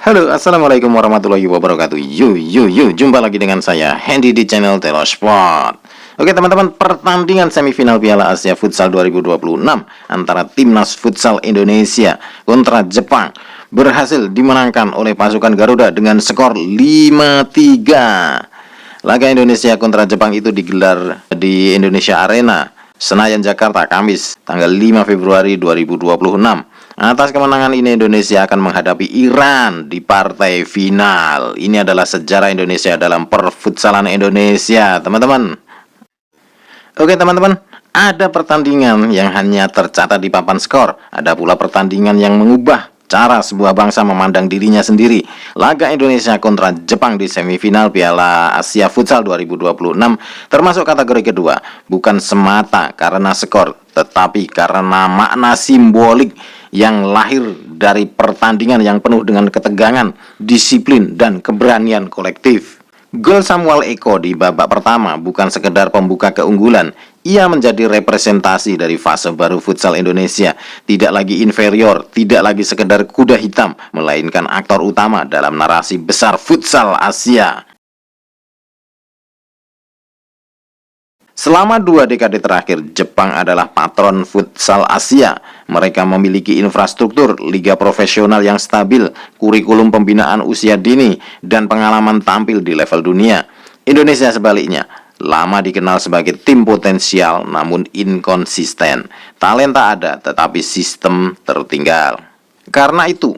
Halo, assalamualaikum warahmatullahi wabarakatuh. Yuk, jumpa lagi dengan saya Hendy di channel Telosport. Oke teman-teman, pertandingan semifinal Piala Asia Futsal 2026 antara Timnas Futsal Indonesia kontra Jepang berhasil dimenangkan oleh pasukan Garuda dengan skor 5-3. Laga Indonesia kontra Jepang itu digelar di Indonesia Arena, Senayan, Jakarta, Kamis, tanggal 5 Februari 2026. Atas kemenangan ini Indonesia akan menghadapi Iran di partai final. Ini adalah sejarah Indonesia dalam perfutsalan Indonesia, teman-teman. Oke teman-teman, ada pertandingan yang hanya tercatat di papan skor. Ada pula pertandingan yang mengubah cara sebuah bangsa memandang dirinya sendiri. Laga Indonesia kontra Jepang di semifinal Piala Asia Futsal 2026 termasuk kategori kedua, bukan semata karena skor, tetapi karena makna simbolik yang lahir dari pertandingan yang penuh dengan ketegangan, disiplin, dan keberanian kolektif. Gol Samuel Eko di babak pertama bukan sekedar pembuka keunggulan, ia menjadi representasi dari fase baru futsal Indonesia. Tidak lagi inferior, tidak lagi sekedar kuda hitam, melainkan aktor utama dalam narasi besar futsal Asia. Selama 2 dekade terakhir, Jepang adalah patron futsal Asia. Mereka memiliki infrastruktur, liga profesional yang stabil, kurikulum pembinaan usia dini, dan pengalaman tampil di level dunia. Indonesia sebaliknya, lama dikenal sebagai tim potensial namun inkonsisten. Talenta ada, tetapi sistem tertinggal. Karena itu,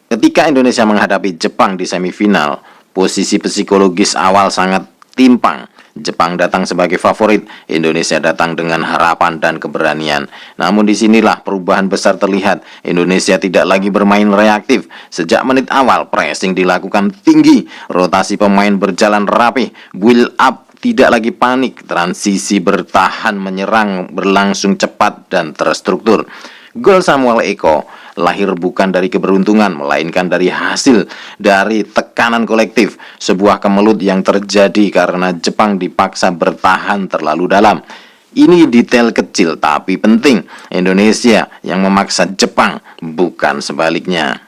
ketika Indonesia menghadapi Jepang di semifinal, posisi psikologis awal sangat timpang. Jepang datang sebagai favorit, Indonesia datang dengan harapan dan keberanian. Namun disinilah perubahan besar terlihat. Indonesia tidak lagi bermain reaktif. Sejak menit awal, pressing dilakukan tinggi, rotasi pemain berjalan rapi, build up tidak lagi panik, transisi bertahan menyerang berlangsung cepat dan terstruktur. Gol Samuel Eko lahir bukan dari keberuntungan, melainkan dari hasil dari tekanan kolektif, sebuah kemelut yang terjadi karena Jepang dipaksa bertahan terlalu dalam. Ini detail kecil tapi penting. Indonesia yang memaksa Jepang, bukan sebaliknya.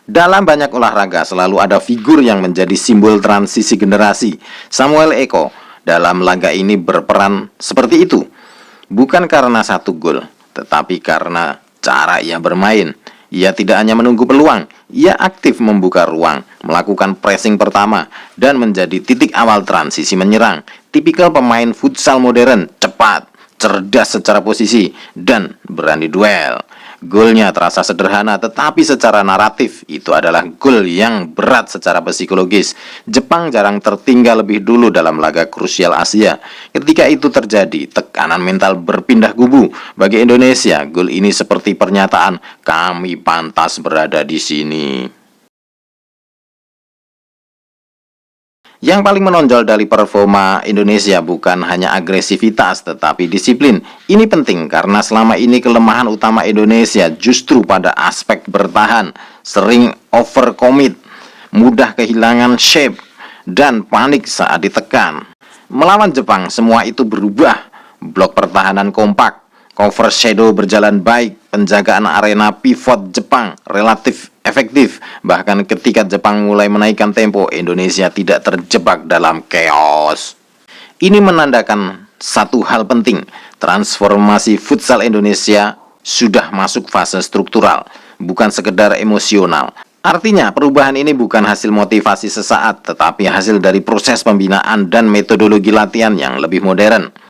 Dalam banyak olahraga selalu ada figur yang menjadi simbol transisi generasi. Samuel Eko dalam laga ini berperan seperti itu. Bukan karena satu gol, tetapi karena cara ia bermain. Ia tidak hanya menunggu peluang, ia aktif membuka ruang, melakukan pressing pertama, dan menjadi titik awal transisi menyerang. Tipikal pemain futsal modern, cepat, cerdas secara posisi, dan berani duel. Golnya terasa sederhana, tetapi secara naratif itu adalah gol yang berat secara psikologis. Jepang jarang tertinggal lebih dulu dalam laga krusial Asia. Ketika itu terjadi, tekanan mental berpindah kubu. Bagi Indonesia, gol ini seperti pernyataan, kami pantas berada di sini. Yang paling menonjol dari performa Indonesia bukan hanya agresivitas tetapi disiplin. Ini penting karena selama ini kelemahan utama Indonesia justru pada aspek bertahan, sering overcommit, mudah kehilangan shape, dan panik saat ditekan. Melawan Jepang semua itu berubah. Blok pertahanan kompak, cover shadow berjalan baik, penjagaan arena pivot Jepang relatif efektif. Bahkan ketika Jepang mulai menaikkan tempo, Indonesia tidak terjebak dalam chaos. Ini menandakan satu hal penting, transformasi futsal Indonesia sudah masuk fase struktural, bukan sekedar emosional. Artinya perubahan ini bukan hasil motivasi sesaat, tetapi hasil dari proses pembinaan dan metodologi latihan yang lebih modern.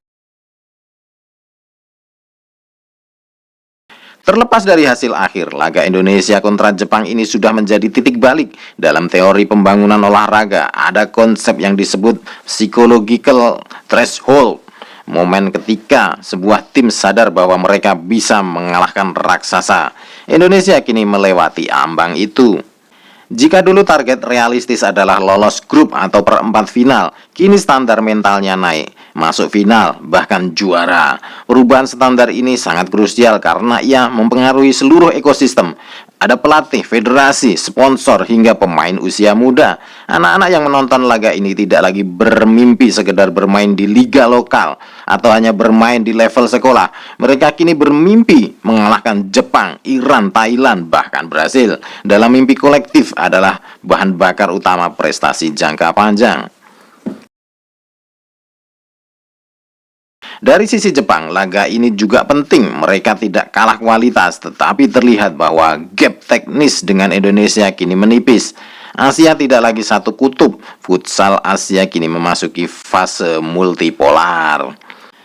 Terlepas dari hasil akhir, laga Indonesia kontra Jepang ini sudah menjadi titik balik. Dalam teori pembangunan olahraga, ada konsep yang disebut psychological threshold. Momen ketika sebuah tim sadar bahwa mereka bisa mengalahkan raksasa. Indonesia kini melewati ambang itu. Jika dulu target realistis adalah lolos grup atau perempat final, kini standar mentalnya naik. masuk final, bahkan juara. Perubahan standar ini sangat krusial karena ia mempengaruhi seluruh ekosistem. Ada pelatih, federasi, sponsor, hingga pemain usia muda. Anak-anak yang menonton laga ini tidak lagi bermimpi sekedar bermain di liga lokal atau hanya bermain di level sekolah. Mereka kini bermimpi mengalahkan Jepang, Iran, Thailand, bahkan Brasil. Dalam mimpi kolektif adalah bahan bakar utama prestasi jangka panjang. Dari sisi Jepang, laga ini juga penting. Mereka tidak kalah kualitas, tetapi terlihat bahwa gap teknis dengan Indonesia kini menipis. Asia tidak lagi satu kutub. Futsal Asia kini memasuki fase multipolar.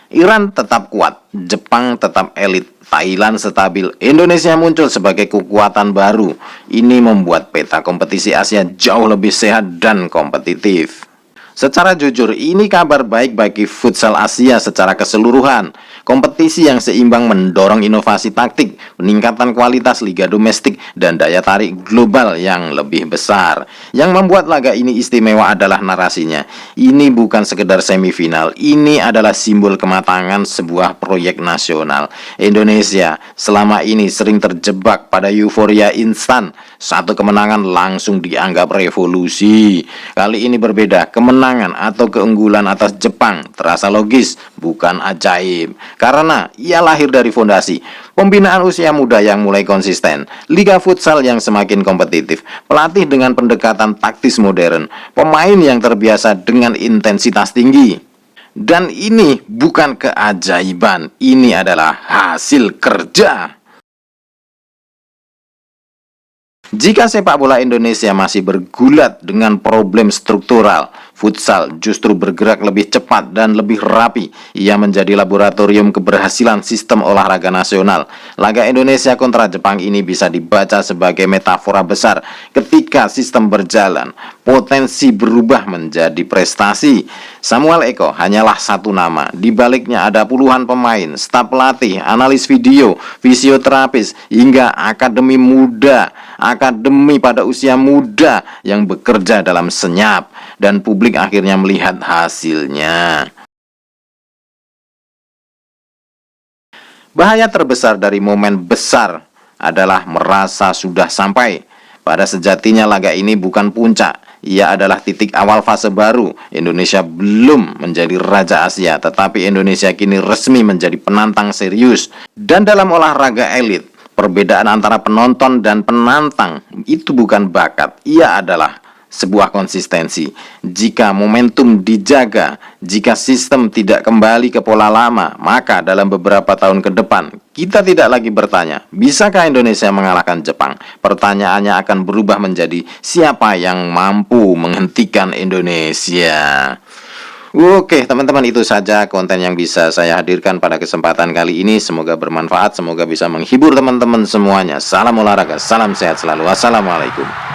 Iran tetap kuat, Jepang tetap elit, Thailand stabil, Indonesia muncul sebagai kekuatan baru. Ini membuat peta kompetisi Asia jauh lebih sehat dan kompetitif. Secara jujur, ini kabar baik bagi futsal Asia secara keseluruhan. Kompetisi yang seimbang mendorong inovasi taktik, peningkatan kualitas liga domestik, dan daya tarik global yang lebih besar. Yang membuat laga ini istimewa adalah narasinya. Ini bukan sekedar semifinal, ini adalah simbol kematangan sebuah proyek nasional. Indonesia selama ini sering terjebak pada euforia instan. Satu kemenangan langsung dianggap revolusi. Kali ini berbeda, kemenangan atau keunggulan atas Jepang terasa logis, bukan ajaib. Karena ia lahir dari fondasi pembinaan usia muda yang mulai konsisten, liga futsal yang semakin kompetitif, pelatih dengan pendekatan taktis modern, pemain yang terbiasa dengan intensitas tinggi. Dan ini bukan keajaiban, ini adalah hasil kerja. Jika sepak bola Indonesia masih bergulat dengan problem struktural, futsal justru bergerak lebih cepat dan lebih rapi. Ia menjadi laboratorium keberhasilan sistem olahraga nasional. Laga Indonesia kontra Jepang ini bisa dibaca sebagai metafora besar. Ketika sistem berjalan, potensi berubah menjadi prestasi. Samuel Eko hanyalah satu nama. Di baliknya ada puluhan pemain, staf pelatih, analis video, fisioterapis, hingga akademi muda. Akademi pada usia muda yang bekerja dalam senyap, dan publik akhirnya melihat hasilnya. Bahaya terbesar dari momen besar adalah merasa sudah sampai. Pada sejatinya laga ini bukan puncak, ia adalah titik awal fase baru. Indonesia belum menjadi raja Asia, tetapi Indonesia kini resmi menjadi penantang serius. Dan dalam olahraga elit, perbedaan antara penonton dan penantang itu bukan bakat, ia adalah sebuah konsistensi. Jika momentum dijaga, jika sistem tidak kembali ke pola lama, maka dalam beberapa tahun ke depan, kita tidak lagi bertanya, bisakah Indonesia mengalahkan Jepang? Pertanyaannya akan berubah menjadi, siapa yang mampu menghentikan Indonesia? Oke teman-teman, itu saja konten yang bisa saya hadirkan pada kesempatan kali ini. Semoga bermanfaat, semoga bisa menghibur teman-teman semuanya. Salam olahraga, salam sehat selalu. Wassalamualaikum.